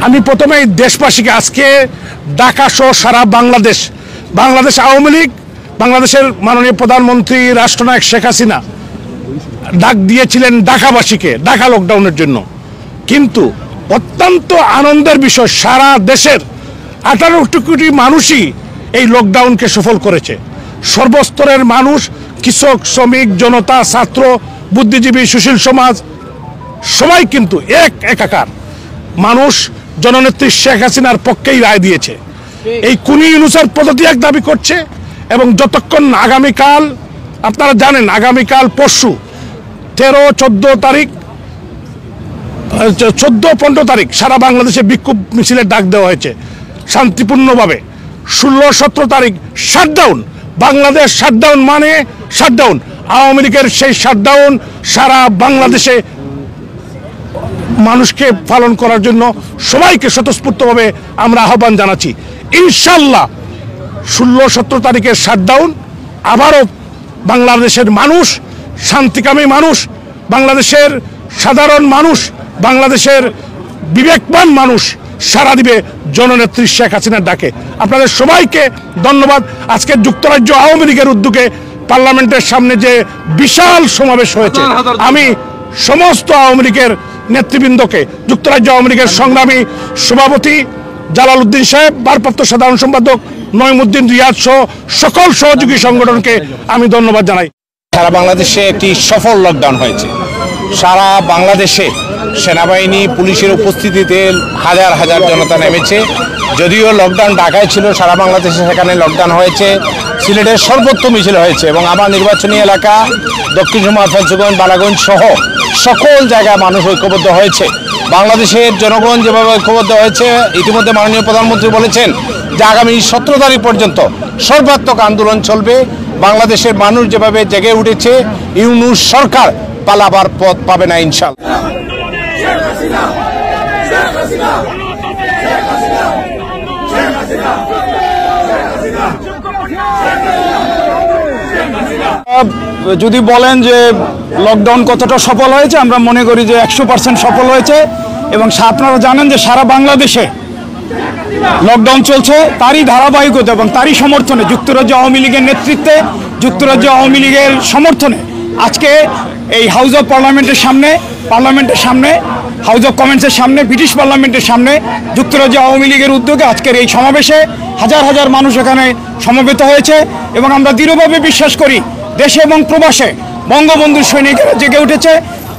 আমি প্রথমেই দেশবাসীকে আজকে ঢাকা সহ সারা বাংলাদেশ আওয়ামী লীগ, বাংলাদেশের মাননীয় প্রধানমন্ত্রী রাষ্ট্রনায়ক শেখ হাসিনা ডাক দিয়েছিলেন ঢাকাবাসীকে ঢাকা লকডাউনের জন্য। কিন্তু অত্যন্ত আনন্দের বিষয়, সারা দেশের 18 কোটি মানুষই এই লকডাউনকে সফল করেছে। সর্বস্তরের মানুষ, কৃষক, শ্রমিক, জনতা, ছাত্র, বুদ্ধিজীবী, সুশীল সমাজ সবাই কিন্তু একাকার মানুষ জননেত্রী শেখ হাসিনার পক্ষেই রায় দিয়েছে। এই খুনি ইউনূসের পদত্যাগ দাবি করছে এবং যতক্ষণ আগামীকাল, আপনারা জানেন আগামীকাল পরশু 13-14 তারিখ 14-15 তারিখ সারা বাংলাদেশে বিক্ষোভ মিছিলের ডাক দেওয়া হয়েছে শান্তিপূর্ণভাবে। 16-17 তারিখ শাটডাউন, বাংলাদেশ শাটডাউন মানে শাটডাউন, আওয়ামী লীগের সেই শাটডাউন সারা বাংলাদেশে মানুষকে পালন করার জন্য সবাইকে স্বতঃস্ফূর্তভাবে আমরা আহ্বান জানাচ্ছি। ইনশাল্লাহ 16-17 তারিখের শাটডাউন আবারও বাংলাদেশের মানুষ, শান্তিকামী মানুষ, বাংলাদেশের সাধারণ মানুষ, বাংলাদেশের বিবেকবান মানুষ সাড়া দিবে জননেত্রী শেখ হাসিনার ডাকে। আপনাদের সবাইকে ধন্যবাদ। আজকে যুক্তরাজ্য আওয়ামী লীগের উদ্যোগে পার্লামেন্টের সামনে যে বিশাল সমাবেশ হয়েছে, আমি সমস্ত আওয়ামী লীগের নেতৃবৃন্দকে, যুক্তরাজ্য আওয়ামী লীগের সংগ্রামী সভাপতি জালাল উদ্দিন সাহেব, ভারপ্রাপ্ত সাধারণ সম্পাদক নঈমুদ্দিন রিয়াদ সহ সকল সহযোগী সংগঠনকে আমি ধন্যবাদ জানাই। সারা বাংলাদেশে একটি সফল লকডাউন হয়েছে। সারা বাংলাদেশে সেনাবাহিনী, পুলিশের উপস্থিতিতে হাজার হাজার জনতা নেমেছে। যদিও লকডাউন ঢাকায় ছিল, সারা বাংলাদেশে সেখানে লকডাউন হয়েছে। সিলেটের সর্বত্র মিছিল হয়েছে এবং আমার নির্বাচনী এলাকা দক্ষিণ সুরমা, ফেঞ্চুগঞ্জ, বালাগঞ্জ সহ সকল জায়গায় মানুষ ঐক্যবদ্ধ হয়েছে। বাংলাদেশের জনগণ যেভাবে ঐক্যবদ্ধ হয়েছে, ইতিমধ্যে মাননীয় প্রধানমন্ত্রী বলেছেন যে আগামী 17 তারিখ পর্যন্ত সর্বাত্মক আন্দোলন চলবে। বাংলাদেশের মানুষ যেভাবে জেগে উঠেছে, ইউনূস সরকার পালাবার পথ পাবে না ইনশাআল্লাহ। যদি বলেন যে লকডাউন কতটা সফল হয়েছে, আমরা মনে করি যে 100% সফল হয়েছে। এবং আপনারা জানেন যে সারা বাংলাদেশে লকডাউন চলছে, তারই ধারাবাহিকতা এবং তারই সমর্থনে যুক্তরাজ্য আওয়ামী লীগের নেতৃত্বে, যুক্তরাজ্য আওয়ামী লীগের সমর্থনে আজকে এই হাউস অব পার্লামেন্টের সামনে হাউস অব কমন্সের সামনে, ব্রিটিশ পার্লামেন্টের সামনে যুক্তরাজ্য আওয়ামী লীগের উদ্যোগে আজকের এই সমাবেশে হাজার হাজার মানুষ এখানে সমবেত হয়েছে। এবং আমরা দৃঢ়ভাবে বিশ্বাস করি দেশে এবং প্রবাসে বঙ্গবন্ধুর সৈনিকেরা জেগে উঠেছে।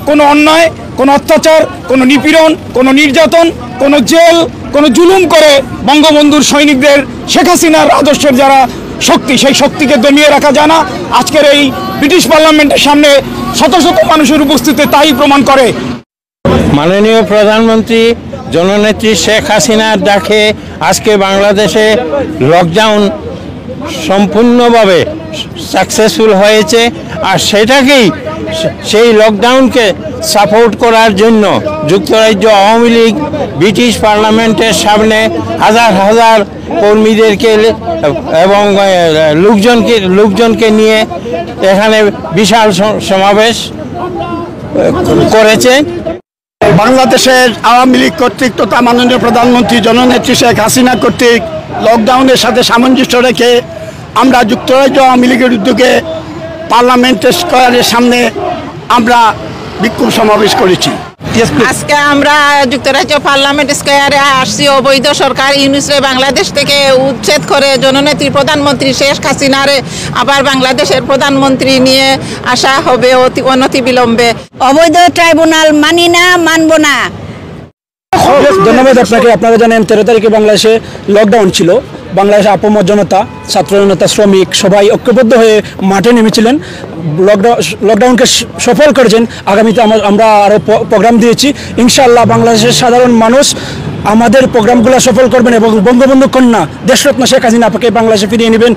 কোনো অন্যায়, কোনো অত্যাচার, কোনো নিপীড়ন, কোনো নির্যাতন, কোনো জেল, কোনো জুলুম করে বঙ্গবন্ধুর সৈনিকদের, শেখ হাসিনার আদর্শের যারা শক্তি, সেই শক্তিকে দমিয়ে রাখা যায় না। আজকের এই ব্রিটিশ পার্লামেন্টের সামনে শত শত মানুষের উপস্থিতি তাই প্রমাণ করে। মাননীয় প্রধানমন্ত্রী জননেত্রী শেখ হাসিনার ডাকে আজকে বাংলাদেশে লকডাউন সম্পূর্ণভাবে সাকসেসফুল হয়েছে। আর সেই লকডাউনকে সাপোর্ট করার জন্য যুক্তরাজ্য আওয়ামী লীগ ব্রিটিশ পার্লামেন্টের সামনে হাজার হাজার কর্মীদেরকে এবং লোকজনকে নিয়ে এখানে বিশাল সমাবেশ করেছে। বাংলাদেশের আওয়ামী লীগ কর্তৃক তথা মাননীয় প্রধানমন্ত্রী জননেত্রী শেখ হাসিনা কর্তৃক লকডাউনের সাথে সামঞ্জস্য রেখে আমরা যুক্তরাজ্য আওয়ামী লীগের উদ্যোগে পার্লামেন্ট স্কয়ারের সামনে আমরা বিক্ষোভ সমাবেশ করেছি। আজকে আমরা যুক্তরাজ্য পার্লামেন্ট স্কয়ারে আসছি অবৈধ সরকার ইউনূসকে বাংলাদেশ থেকে উচ্ছেদ করে জননেত্রী প্রধানমন্ত্রী শেখ হাসিনারে আবার বাংলাদেশের প্রধানমন্ত্রী নিয়ে আসা হবে অনতি বিলম্বে। অবৈধ ট্রাইব্যুনাল মানি না, মানব না। ধন্যবাদ আপনাকে। আপনারা জানেন 13 তারিখে বাংলাদেশে লকডাউন ছিল। বাংলাদেশের আপমর জনতা, ছাত্র জনতা, শ্রমিক সবাই ঐক্যবদ্ধ হয়ে মাঠে নেমেছিলেন, লকডাউনকে সফল করেছেন। আগামীতে আমরা আরও প্রোগ্রাম দিয়েছি। ইনশাআল্লাহ বাংলাদেশের সাধারণ মানুষ আমাদের প্রোগ্রামগুলো সফল করবেন এবং বঙ্গবন্ধু কন্যা দেশরত্ন শেখ হাসিনা আপনাকে বাংলাদেশে ফিরিয়ে নেবেন।